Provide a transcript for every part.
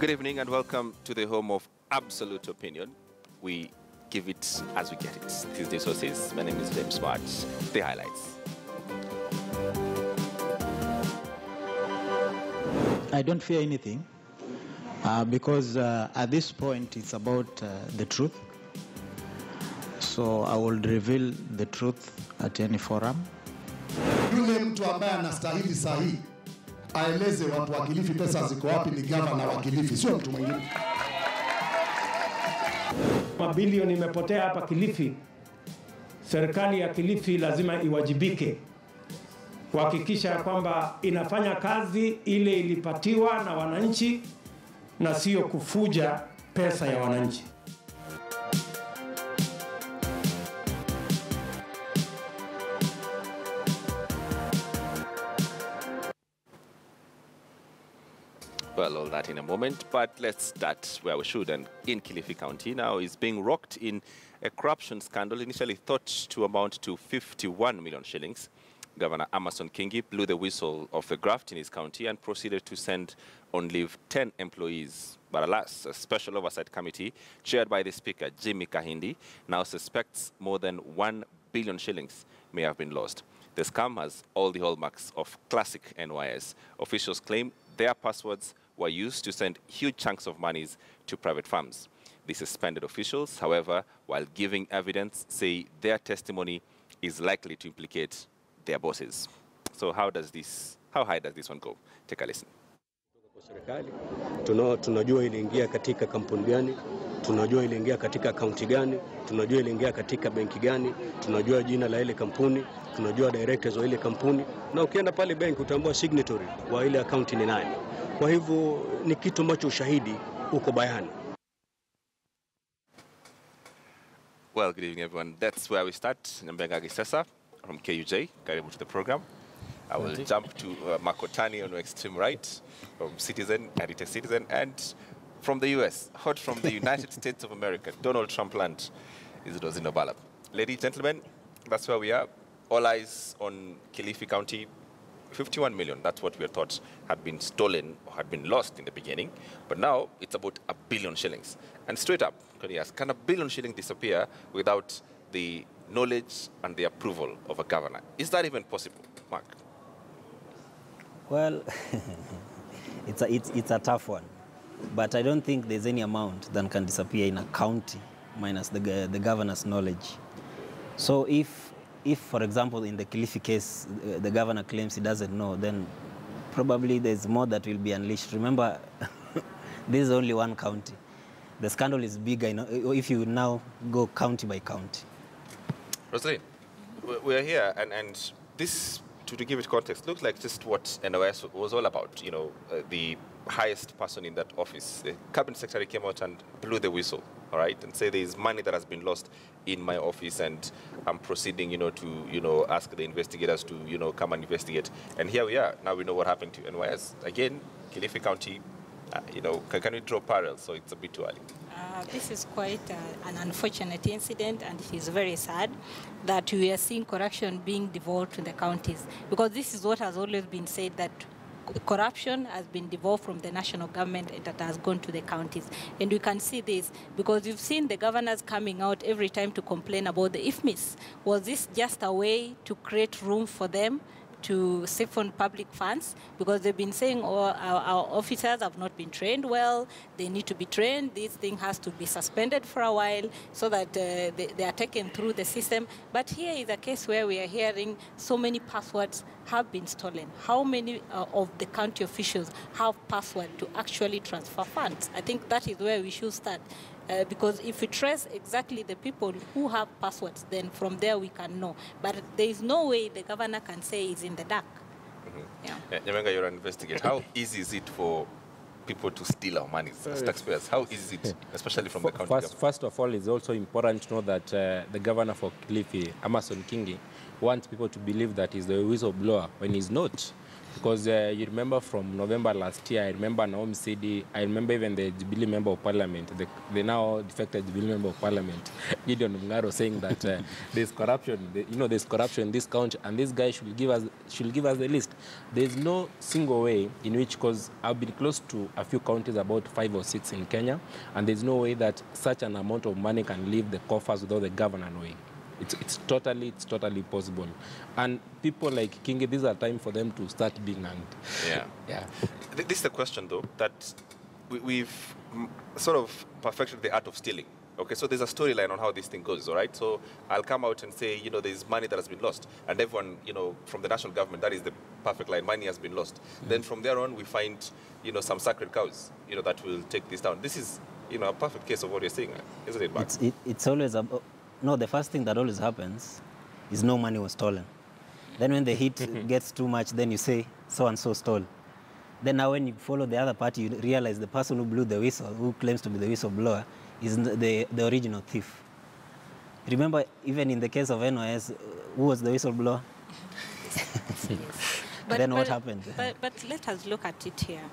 Good evening and welcome to the home of absolute opinion. We give it as we get it. This is the sources. My name is James Smart. The highlights. I don't fear anything because at this point it's about the truth. So I will reveal the truth at any forum. Yule mtu ambaye anastahili sahihi aeleze watu wa Kilifi pesa ziko wapi ni gavana wa Kilifi, sio mtu mwingine. Mabilioni imepotea hapa Kilifi. Serikali ya Kilifi lazima iwajibike kuhakikisha kwamba inafanya kazi ile ilipatiwa na wananchi na sio kufuja pesa ya wananchi. Well, all that in a moment, but let's start where we should. And in Kilifi County now is being rocked in a corruption scandal initially thought to amount to 51 million shillings. Governor Amason Kingi blew the whistle of the graft in his county and proceeded to send on leave 10 employees. But alas, a special oversight committee chaired by the Speaker, Jimmy Kahindi, now suspects more than 1 billion shillings may have been lost. The scam has all the hallmarks of classic NYS. Officials claim their passwords were used to send huge chunks of monies to private firms. The suspended officials, however, while giving evidence, say their testimony is likely to implicate their bosses. So how high does this one go? Take a listen. Tunajua iliingia katika kampuni gani, tunajua iliingia katika akaunti gani, tunajua iliingia katika benki gani, tunajua jina la ile kampuni, tunajua directors wa ile kampuni, na ukienda pale benki utambua signatory wa ile akaunti ni nani. Kwa hivyo ni kitu ambacho ushahidi uko bayana. Well, good evening everyone. That's where we start. Nambenga Gisesa from KUJ. Karibu to the program. I will jump to Makotani on the extreme right, from Citizen, Heritage Citizen, and from the US, hot from the United States of America, Donald Trump land, is Rosino Balab. Ladies and gentlemen, that's where we are. All eyes on Kilifi County. 51 million, that's what we thought had been stolen or had been lost in the beginning. But now it's about 1 billion shillings. And straight up, can you ask, can 1 billion shillings disappear without the knowledge and the approval of a governor? Is that even possible, Mark? Well, it's a tough one. But I don't think there's any amount that can disappear in a county minus the governor's knowledge. So if, for example, in the Kilifi case, the governor claims he doesn't know, then probably there's more that will be unleashed. Remember, this is only one county. The scandal is bigger if you now go county by county. Rosalie, we're here, and this, to give it context, looks like just what NOS was all about. You know, the highest person in that office, the cabinet secretary, came out and blew the whistle, all right, and say there is money that has been lost in my office, and I'm proceeding, to, ask the investigators to, come and investigate. And here we are. Now we know what happened to NYS. Again, Kilifi County, can we draw parallels? So it's a bit too early. This is quite an unfortunate incident, and it is very sad that we are seeing corruption being devolved to the counties, because this is what has always been said, that corruption has been devolved from the national government and that has gone to the counties. And we can see this because you've seen the governors coming out every time to complain about the IFMIS. Was this just a way to create room for them to siphon public funds? Because they've been saying our officers have not been trained well, they need to be trained, this thing has to be suspended for a while so that they are taken through the system. But here is a case where we are hearing so many passwords have been stolen. How many of the county officials have password to actually transfer funds? I think that is where we should start. Because if we trace exactly the people who have passwords, then from there we can know. But there is no way the governor can say he's in the dark. Mm-hmm. Yeah. You're an investigator. How easy is it for people to steal our money as taxpayers? How easy is it, especially from the county government? First of all, it's also important to know that the governor for Kilifi, Amason Kingi, wants people to believe that he's the whistleblower when he's not. Because you remember from November last year, I remember Naomi Sidi, I remember even the Jubilee Member of Parliament, the now defected Jubilee Member of Parliament, Gideon Mungaro, saying that there's corruption, there's corruption in this country, and this guy should give us the list. There's no single way in which, because I've been close to a few counties, about 5 or 6 in Kenya, and there's no way that such an amount of money can leave the coffers without the governor knowing. It's totally possible. And people like Kingi, these are time for them to start being hanged. Yeah. This is the question, though, that we've sort of perfected the art of stealing. Okay, so there's a storyline on how this thing goes, all right? So I'll come out and say, there's money that has been lost. And everyone, from the national government, that is the perfect line, money has been lost. Then from there on, we find, some sacred cows, that will take this down. This is, a perfect case of what you're saying, isn't it, Mark? It's always about... No, the first thing that always happens is no money was stolen. Then when the heat gets too much, then you say, so-and-so stole. Then now when you follow the other party, you realize the person who blew the whistle, who claims to be the whistleblower, is the original thief. Remember, even in the case of NOS, who was the whistleblower? Then what happened? But let us look at it here.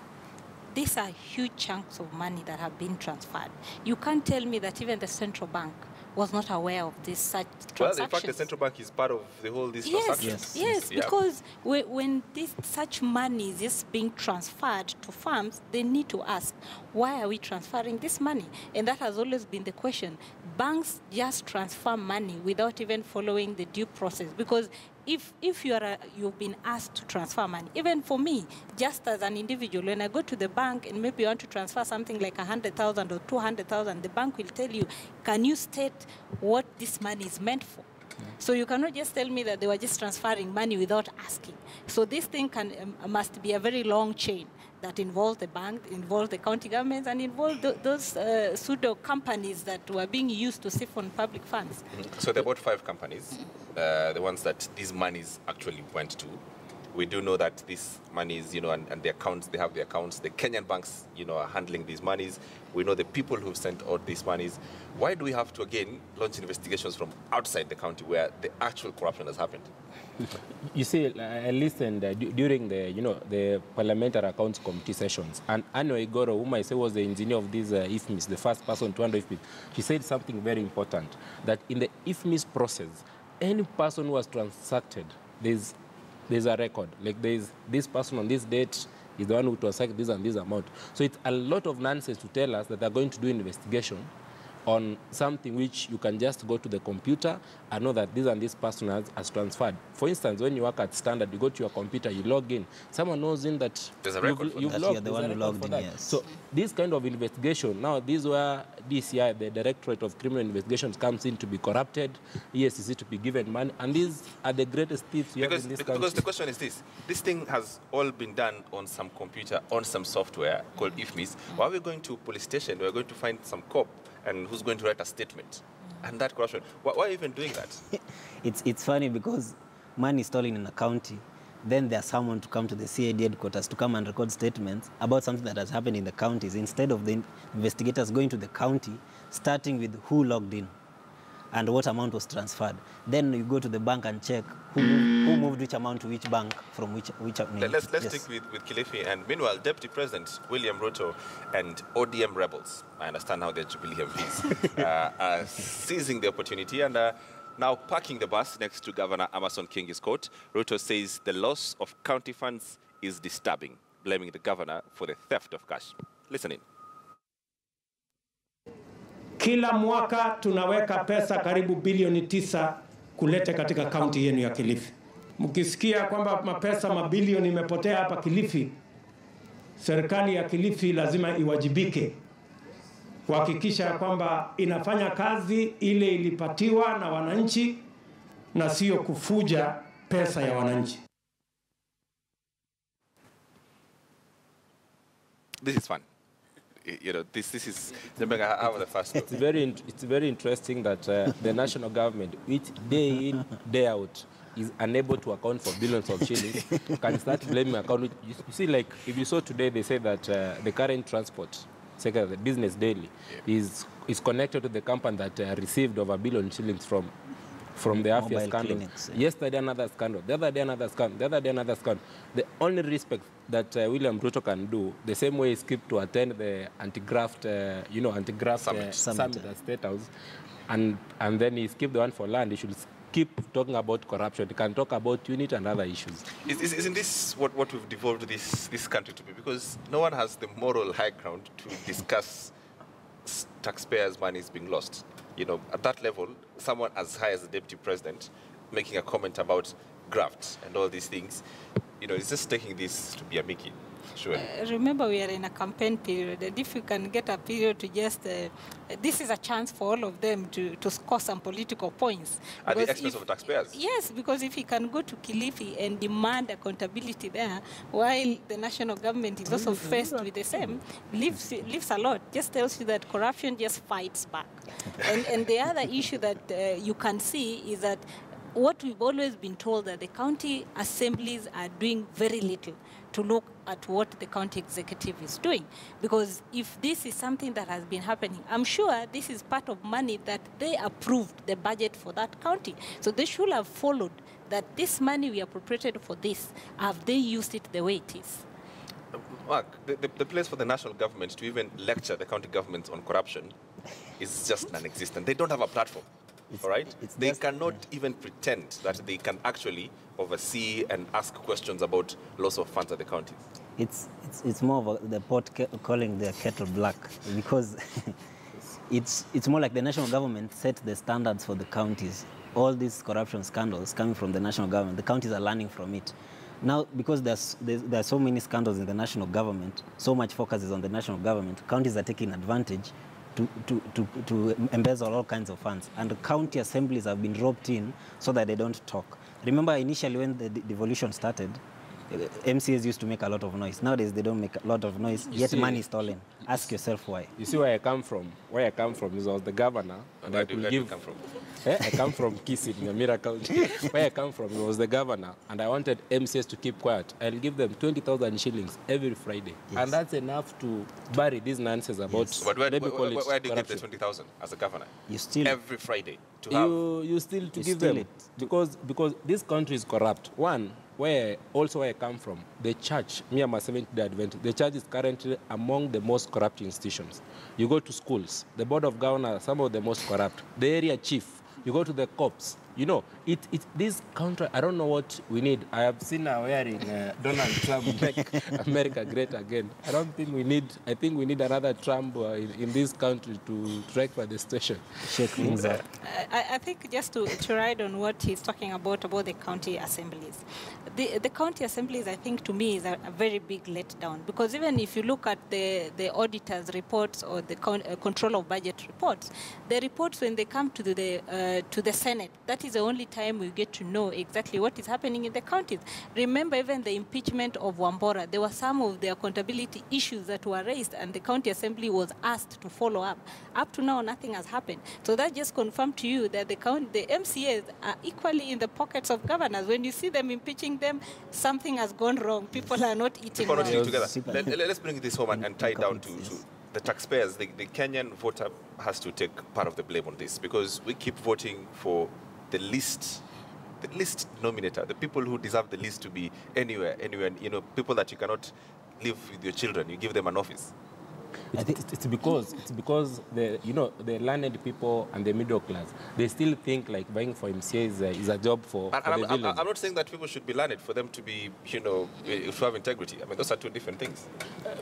These are huge chunks of money that have been transferred. You can't tell me that even the central bank was not aware of this such transactions. Well, in fact, the central bank is part of the whole these transactions. Yes, because when such money is just being transferred to firms, they need to ask, why are we transferring this money? And that has always been the question. Banks just transfer money without even following the due process, because if you've been asked to transfer money, even for me, just as an individual, when I go to the bank and maybe I want to transfer something like 100,000 or 200,000, the bank will tell you, can you state what this money is meant for? So you cannot just tell me that they were just transferring money without asking. So this thing must be a very long chain that involves the bank, involves the county governments, and involves those pseudo companies that were being used to siphon public funds. So there are about 5 companies, the ones that these monies actually went to. We do know that these monies, and the accounts, they have the accounts. The Kenyan banks, are handling these monies. We know the people who've sent out these monies. Why do we have to, again, launch investigations from outside the county where the actual corruption has happened? You see, I listened during the Parliamentary Accounts Committee sessions, and Ano Igoro, whom I say was the engineer of these IFMIS, the first person to handle IFMIS, she said something very important, that in the IFMIS process, any person who has transacted, there's a record. Like there's this person on this date is the one who transacted this and this amount. So it's a lot of nonsense to tell us that they're going to do investigation on something which you can just go to the computer and know that this and this person has transferred. For instance, when you work at Standard, you go to your computer, you log in. Someone knows in that there's a record for that. You're the one who logged in, yes. So this kind of investigation, now this is where DCI, the Directorate of Criminal Investigations, comes in to be corrupted, ESCC to be given money, and these are the greatest thieves you have in this country. Because the question is this thing has all been done on some computer, on some software called IFMIS. Why are we going to police station? We're going to find some cop and who's going to write a statement? And that corruption. Why are you even doing that? It's funny because money is stolen in a county. Then there's someone to come to the CID headquarters to come and record statements about something that has happened in the counties, instead of the investigators going to the county, starting with who logged in and what amount was transferred. Then you go to the bank and check who moved which amount to which bank from which name. Let's stick with Kilifi. And meanwhile, Deputy President William Ruto and ODM rebels, I understand how they're Jubilee MPs, are seizing the opportunity and now parking the bus next to Governor Amason Kingi's court. Ruto says the loss of county funds is disturbing, blaming the governor for the theft of cash. Listen in. Kila mwaka tunaweka pesa karibu bilioni 9 kulete katika kaunti yenu ya Kilifi. Mkisikia kwamba mapesa mabilioni imepotea hapa Kilifi, serikali ya Kilifi lazima iwajibike kuhakikisha kwamba inafanya kazi ile ilipatiwa na wananchi na sio kufuja pesa ya wananchi. This is fun. This is the first. It's very interesting that the national government, which day in, day out, is unable to account for billions of shillings, can start blaming account. You see, like if you saw today, they say that the current transport sector, the Business Daily, is connected to the company that received over 1 billion shillings from from the Afia Mobile scandal. clinics. Yesterday another scandal, the other day another scandal, the other day another scandal. The only respect that William Ruto can do, the same way he skipped to attend the anti-graft, anti-graft summit at State House, and then he skipped the one for land. He should keep talking about corruption. He can talk about unit and other issues. Isn't this what we've devolved this country to be? Because no one has the moral high ground to discuss taxpayers' money is being lost. At that level, someone as high as the deputy president making a comment about graft and all these things, it's just taking this to be a Mickey. Sure. Remember, we are in a campaign period, and if you can get a period to just, this is a chance for all of them to score some political points. At the expense of taxpayers? Yes, because if he can go to Kilifi and demand accountability there, while the national government is also faced with the same, leaves a lot. Just tells you that corruption just fights back. And the other issue that you can see is that what we've always been told that the county assemblies are doing very little to look at what the county executive is doing. Because if this is something that has been happening, I'm sure this is part of money that they approved the budget for that county. So they should have followed that this money we appropriated for this, have they used it the way it is? Mark, the place for the national government to even lecture the county governments on corruption is just non-existent. They don't have a platform. All right? They cannot even pretend that they can actually oversee and ask questions about loss of funds at the counties. It's more of the pot calling the kettle black, because it's more like the national government set the standards for the counties. All these corruption scandals coming from the national government, the counties are learning from it. Now, because there are so many scandals in the national government, so much focus is on the national government, counties are taking advantage to embezzle all kinds of funds. And the county assemblies have been roped in so that they don't talk. Remember, initially when the devolution started, MCAs used to make a lot of noise. Nowadays, they don't make a lot of noise, yet money is stolen. Ask yourself why. You see where I come from? Where I come from is I was the governor. And where do you come from? I come from Kilifi, in Nyamira County. Where I come from, I was the governor, and I wanted MCAs to keep quiet. I'll give them 20,000 shillings every Friday. Yes. And that's enough to bury these nonsense about, But where do you give the 20,000 as a governor? You steal every Friday to have... You still to give them it. Because this country is corrupt. One, where I come from, the church, me and my Seventh-day Adventist, the church is currently among the most corrupt institutions. You go to schools, the board of governors, some of the most corrupt. The area chief, you go to the cops. This country, I don't know what we need. I have seen her wearing Donald Trump make America great again. I think we need another Trump in this country to rectify the situation. Shake things up. I think just to ride on what he's talking about the county assemblies. The county assemblies, I think, to me, is a very big letdown. Because even if you look at the auditor's reports or the control of budget reports, the reports when they come to the Senate, that is the only time we get to know exactly what is happening in the counties. Remember, even the impeachment of Wambora, there were some of the accountability issues that were raised, and the county assembly was asked to follow up. Up to now, nothing has happened. So that just confirmed to you that the MCAs are equally in the pockets of governors. When you see them impeaching them, something has gone wrong. People are not eating well. Together. Let's bring this home and tie it down to the taxpayers. The Kenyan voter has to take part of the blame on this, because we keep voting for the least nominator, the people who deserve the least to be anywhere, people that you cannot live with your children, you give them an office. It's because the learned people and the middle class, they still think like buying for MCA is a job for the village. I'm not saying that people should be learned for them to be, to have integrity. I mean, those are two different things.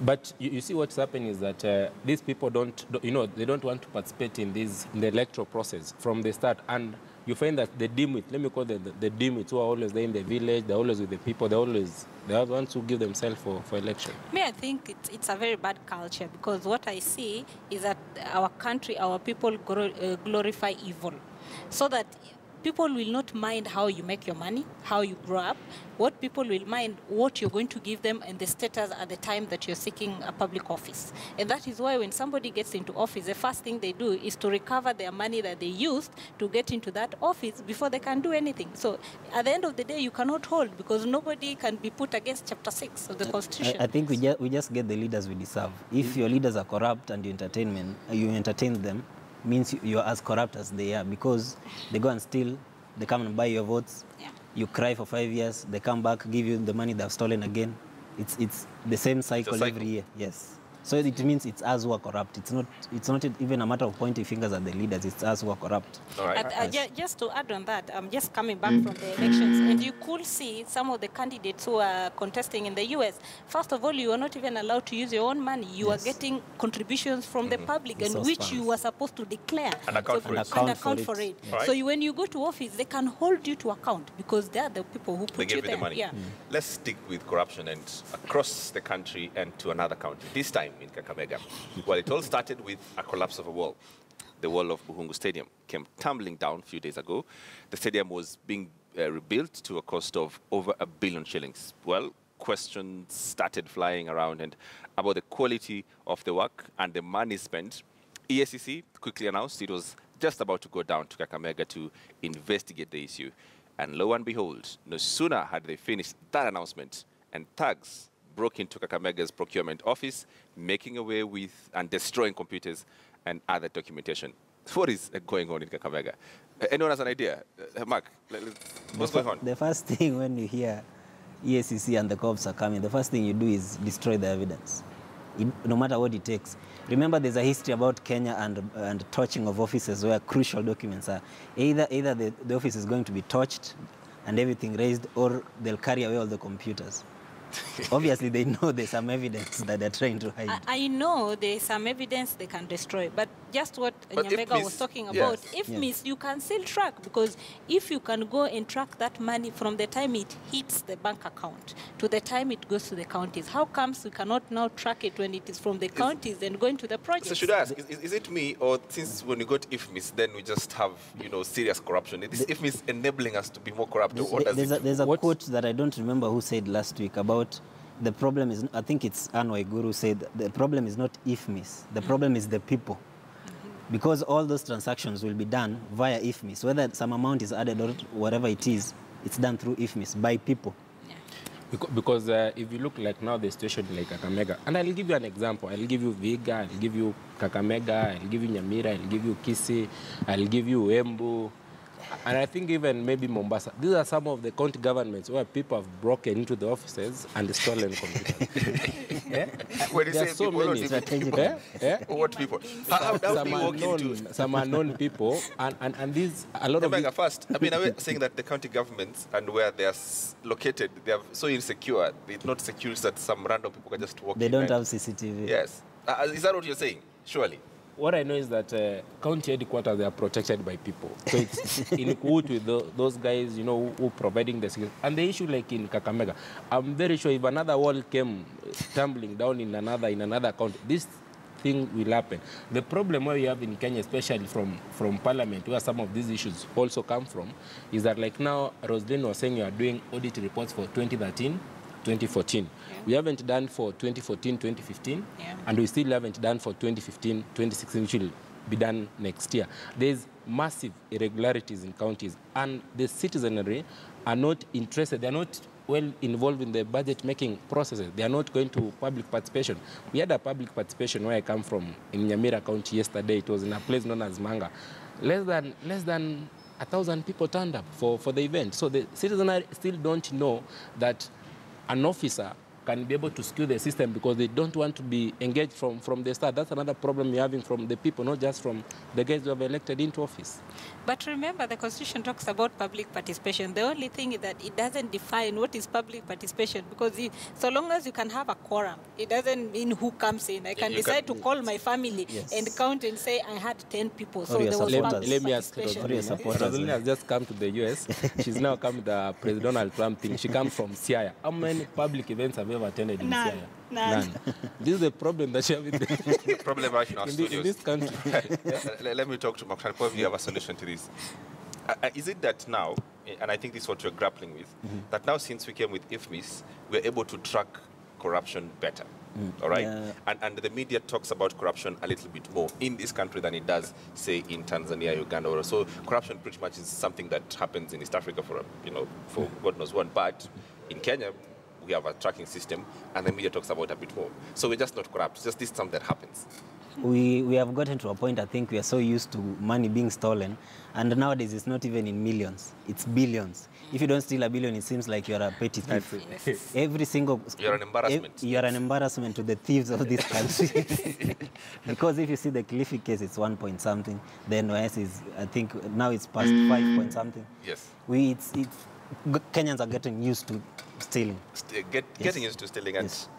But you see what's happening is that these people they don't want to participate in the electoral process from the start. And you find that the dimwits, let me call them the dimwits, who are always there in the village, they're always with the people, they are the ones who give themselves for election. I think it's a very bad culture, because what I see is that our country, our people glorify evil. So that people will not mind how you make your money, how you grow up. What people will mind, what you're going to give them and the status at the time that you're seeking a public office. And that is why when somebody gets into office, the first thing they do is to recover their money that they used to get into that office before they can do anything. So at the end of the day, you cannot hold, because nobody can be put against Chapter 6 of the Constitution. I think we just get the leaders we deserve. If your leaders are corrupt and you entertain them, means you're as corrupt as they are, because they go and steal they come and buy your votes. Yeah. You cry for 5 years, they come back, give you the money they've stolen again. It's the same cycle every year. Yes. So it means it's us who are corrupt. It's not even a matter of pointing fingers at the leaders. It's us who are corrupt. All right. Just to add on that, I'm just coming back from the elections, and you could see some of the candidates who are contesting in the U.S. First of all, you are not even allowed to use your own money. You are getting contributions from the public, and which you are supposed to declare and account for it. Right. So when you go to office, they can hold you to account because they are the people who put you there. The money. Yeah. Let's stick with corruption and across the country and to another country. This time in Kakamega. Well, it all started with a collapse of a wall. The wall of Buhungu Stadium came tumbling down a few days ago. The stadium was being rebuilt to a cost of over R1 billion shillings. Well, questions started flying around and about the quality of the work and the money spent. EACC quickly announced it was just about to go down to Kakamega to investigate the issue. And lo and behold, no sooner had they finished that announcement and thugs broke into Kakamega's procurement office, making away with and destroying computers and other documentation. What is going on in Kakamega? Anyone has an idea? Mark, what's going on? The first thing when you hear EACC and the cops are coming, the first thing you do is destroy the evidence, no matter what it takes. Remember, there's a history about Kenya and torching of offices where crucial documents are. Either the office is going to be torched and everything raised, or they'll carry away all the computers. Obviously, they know there's some evidence that they're trying to hide. I know there's some evidence they can destroy, but just what Nyamega was talking about, you can still track, because if you can go and track that money from the time it hits the bank account to the time it goes to the counties, how comes we cannot now track it when it is from the counties and going to the projects? So should I ask, is it me, or since when we got IFMIS, then we just have, serious corruption? Is IFMIS enabling us to be more corrupt? There's a quote that I don't remember who said last week about the problem is, I think it's Anwar Guru said, the problem is not IFMIS, the problem is the people. Because all those transactions will be done via IFMIS, whether some amount is added or whatever it is, it's done through IFMIS by people. Because if you look like now the situation like Kakamega, and I'll give you an example. I'll give you Viga, I'll give you Kakamega, I'll give you Nyamira, I'll give you Kisi, I'll give you Embu. And I think even maybe Mombasa. These are some of the county governments where people have broken into the offices and stolen computers. When you say so people, many strategic. What people? Some unknown people, and these, a lot of... First, are we saying that the county governments and where they are located, they are so insecure, they're not secure that some random people can just walk in? They don't have CCTV. Yes. Is that what you're saying? Surely. What I know is that county headquarters, they are protected by people. So it's in cahoots with those guys, who providing the security. And the issue like in Kakamega, I'm very sure if another wall came tumbling down in another county, this thing will happen. The problem where we have in Kenya, especially from Parliament, where some of these issues also come from, is that like now, Roslyn was saying you are doing audit reports for 2013, 2014. We haven't done for 2014, 2015, and we still haven't done for 2015, 2016, which will be done next year. There's massive irregularities in counties, and the citizenry are not interested. They're not well involved in the budget-making processes. They are not going to public participation. We had a public participation where I come from in Nyamira County yesterday. It was in a place known as Manga. Less than 1,000 people turned up for the event. So the citizenry still don't know that an officer can be able to skew the system because they don't want to be engaged from the start. That's another problem you're having from the people, not just from the guys who have elected into office. But remember, the Constitution talks about public participation. The only thing is that it doesn't define what is public participation, because so long as you can have a quorum, it doesn't mean who comes in. I can decide to call my family and count and say I had 10 people. So there was public Let me ask participation. Rosalie has just come to the US. She's now come to the President Donald Trump thing. She comes from Siaya. How many public events have you ever attended in Siaya? None. This is the problem that you have the problem right in our studios. In this country. Let me talk to Mark. Probably you have a solution to this. Is it that now, and I think this is what you're grappling with, that now since we came with IFMIS, we're able to track corruption better? All right? Yeah. And the media talks about corruption a little bit more in this country than it does, say, in Tanzania, Uganda, or so. Corruption pretty much is something that happens in East Africa for God knows what. But in Kenya, we have a tracking system, and the media talks about it a bit more. So we're just not corrupt. It's just this something that happens. we have gotten to a point, I think we are so used to money being stolen, and nowadays it's not even in millions, it's billions. If you don't steal a billion, it seems like you're a petty thief. Every single... You're an embarrassment. You're an embarrassment to the thieves of this country. Because if you see the Kilifi case, it's 1 point something. The NYS is, I think, now it's past 5 point something. Yes. Kenyans are getting used to stealing. Getting used to stealing. And Yes.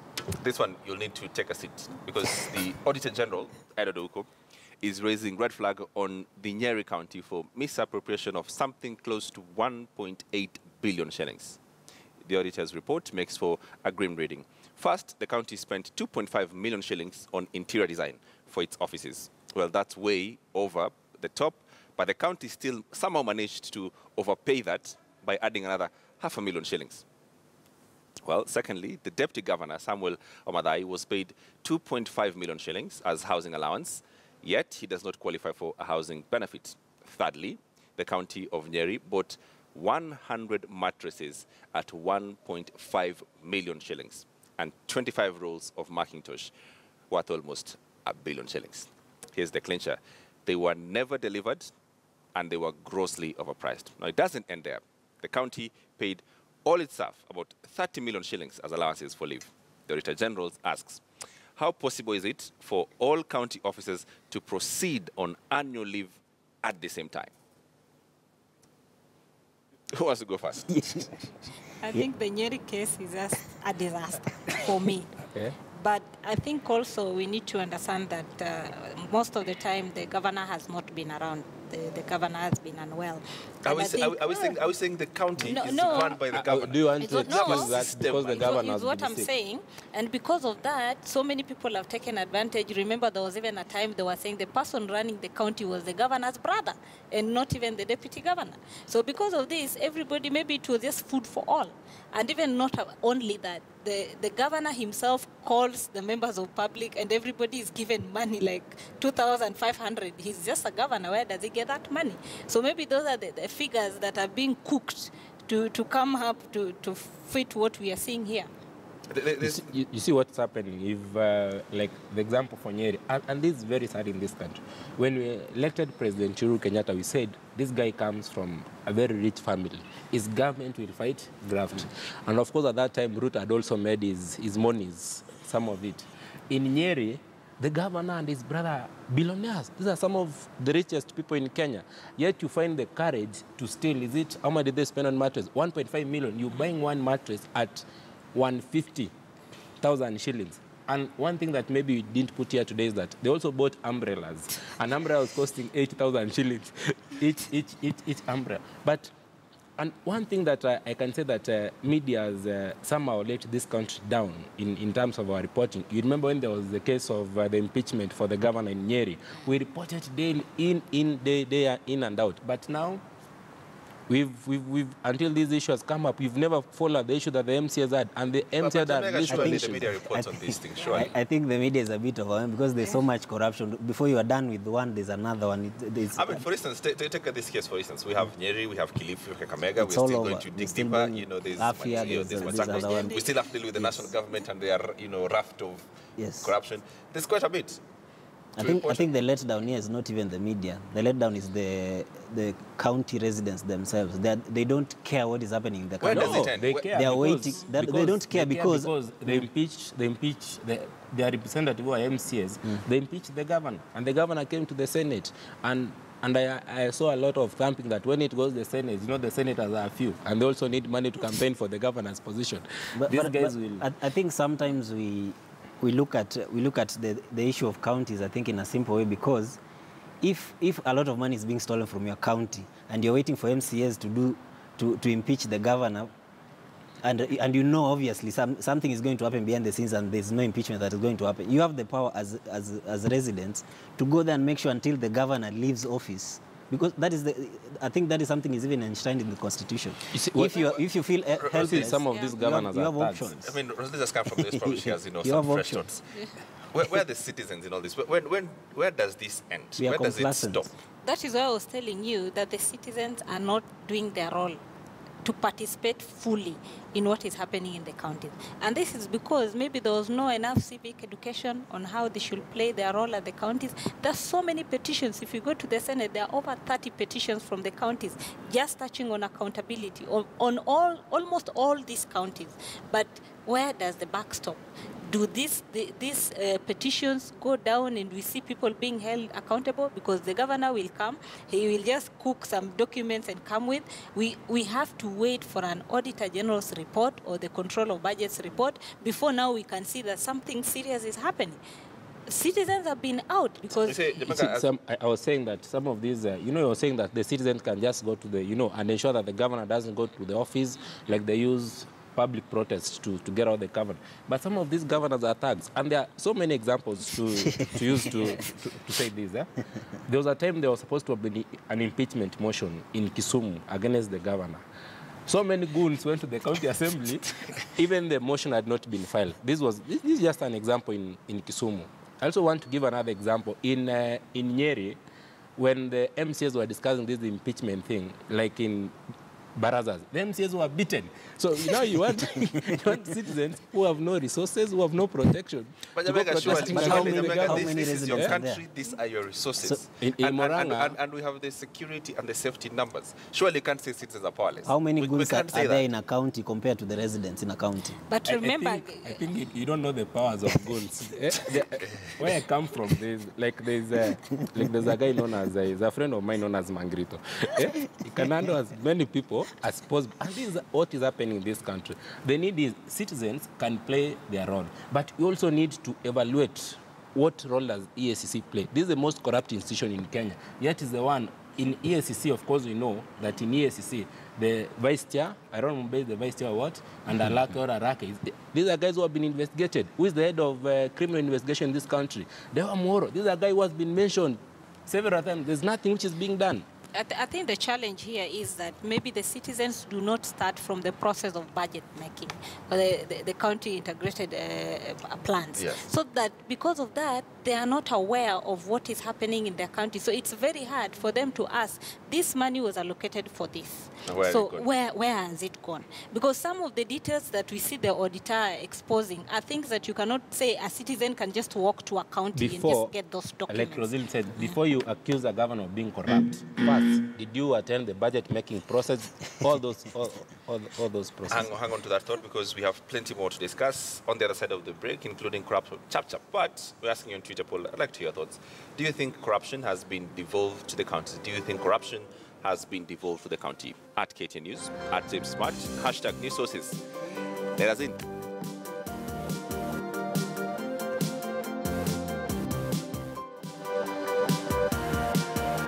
this one, you'll need to take a seat, because the Auditor General, Edo Uko, is raising red flag on the Nyeri County for misappropriation of something close to 1.8 billion shillings. The auditor's report makes for a grim reading. First, the county spent 2.5 million shillings on interior design for its offices. Well, that's way over the top, but the county still somehow managed to overpay that by adding another 500,000 shillings. Well, secondly, the Deputy Governor, Samuel Omadai, was paid 2.5 million shillings as housing allowance, yet he does not qualify for a housing benefit. Thirdly, the county of Nyeri bought 100 mattresses at 1.5 million shillings and 25 rolls of Macintosh worth almost $1 billion shillings. Here's the clincher. They were never delivered and they were grossly overpriced. Now, it doesn't end there. The county paid all its staff about 30 million shillings as allowances for leave. The Auditor General asks, how possible is it for all county officers to proceed on annual leave at the same time? Who wants to go first? I think the Nyeri case is just a disaster for me. Okay. But I think also we need to understand that most of the time the governor has not been around. The governor has been unwell. Are we saying the county is run by the governor? Do you want to No. excuse that because the governor has is what been I'm sick? saying. And because of that, so many people have taken advantage. Remember, there was even a time they were saying the person running the county was the governor's brother and not even the deputy governor. So because of this, everybody, maybe it was just food for all. And even not only that, the governor himself calls the members of public and everybody is given money like 2,500. He's just a governor. Where does he get that money? So maybe those are the figures that are being cooked to come up to fit what we are seeing here. You see what's happening. If, like the example for Nyeri, and this is very sad in this country. When we elected President Uhuru Kenyatta, we said this guy comes from a very rich family. His government will fight graft. And of course, at that time, Ruto had also made his monies, some of it. In Nyeri, the governor and his brother are billionaires. These are some of the richest people in Kenya. Yet you find the courage to steal. Is it, how much did they spend on mattress? 1.5 million. You're buying one mattress at 150,000 shillings. And one thing that maybe you didn't put here today is that they also bought umbrellas. An umbrella was costing 80,000 shillings each umbrella. But, and one thing that I can say that media has somehow let this country down in terms of our reporting. You remember when there was the case of the impeachment for the governor in Nyeri? We reported daily day in and out. But now, we've until these issues come up, we've never followed the issue that the MCs had, and the MCs had this surely the media reports on these things, surely. I think the media is a bit of because there's so much corruption. Before you are done with one, there's another one. I mean, for instance, take this case, for instance. We have Nyeri, we have Kilifi, we have Kakamega. We're all still over. going to dig Still deeper. going You know, there's Afia, there's there's Machakos. other one. We still have to deal with the national government and their, raft of corruption. There's quite a bit. I think the letdown here is not even the media. The letdown is the county residents themselves. They don't care what is happening in the Where county. does it end? They care. They are because- waiting. They don't care because they impeach their representative who are MCs. They impeached the governor, and the governor came to the Senate. And I saw a lot of thumping that when it goes to the Senate, the senators are few, and they also need money to campaign for the governor's position. These guys will. I think sometimes we look at the issue of counties, I think, in a simple way, because if a lot of money is being stolen from your county and you're waiting for MCAs to impeach the governor, and obviously something is going to happen behind the scenes and there's no impeachment that is going to happen, you have the power as residents to go there and make sure until the governor leaves office. Because I think that is something is even enshrined in the Constitution. You see, if you feel helpless, some of these governors you have are thugs. options. I mean, Rosalie just come from this, probably she has, You some have fresh options. thoughts. Where are the citizens in all this? Where does this end? We are Where does it complacent. stop? That is why I was telling you that the citizens are not doing their role to participate fully in what is happening in the counties. And this is because maybe there was not enough civic education on how they should play their role at the counties. There's so many petitions. If you go to the Senate, there are over 30 petitions from the counties just touching on accountability on almost all these counties. But where does the buck stop? Do these petitions go down and we see people being held accountable? Because the governor will come, he will just cook some documents and come with. We have to wait for an Auditor General's report or the Control of Budgets report before now we can see that something serious is happening. Citizens have been out because... I was saying that some of these, you were saying that the citizens can just go to the, and ensure that the governor doesn't go to the office like they use public protests to get out the governor. But some of these governors are thugs. And there are so many examples to use to say this. There was a time there was supposed to have been an impeachment motion in Kisumu against the governor. So many goons went to the county assembly, even the motion had not been filed. This is just an example in Kisumu. I also want to give another example. In Nyeri, when the MCAs were discussing this impeachment thing, like in Barazas, the MCAs were beaten. So now you want citizens who have no resources, who have no protection. But this is your country, these are your resources. So in Moranga, and we have the security and the safety numbers. Surely you can't say citizens are powerless. How many goons are there in a county compared to the residents in a county? But remember... I think you don't know the powers of goons. Where I come from, there's a guy known as, he's a friend of mine known as Mangrito. He can handle as many people as possible. And this is what is happening in this country. The need is citizens can play their role, but we also need to evaluate what role does EACC play. This is the most corrupt institution in Kenya, yet is the one in EACC. Of course, we know that in EACC, the vice chair, I don't remember the vice chair what, and Alake or Arake, these are guys who have been investigated. Who is the head of criminal investigation in this country? Dewa Moro. These are guys who has been mentioned several times. There's nothing which is being done. I think the challenge here is that maybe the citizens do not start from the process of budget making, or the county integrated plans. Yes. So that because of that, they are not aware of what is happening in their county. So it's very hard for them to ask, this money was allocated for this. Where has it gone? Because some of the details that we see the auditor exposing are things that you cannot say a citizen can just walk to a county and just get those documents. Like Rosil said, before you accuse a governor of being corrupt, did you attend the budget making process? All those processes. Hang on to that thought, because we have plenty more to discuss on the other side of the break, including corruption. Chap. But we're asking you on Twitter poll. I'd like to hear your thoughts. Do you think corruption has been devolved to the county? Do you think corruption has been devolved to the county? At KTN News, at James Smart, #News Sources. Let us in.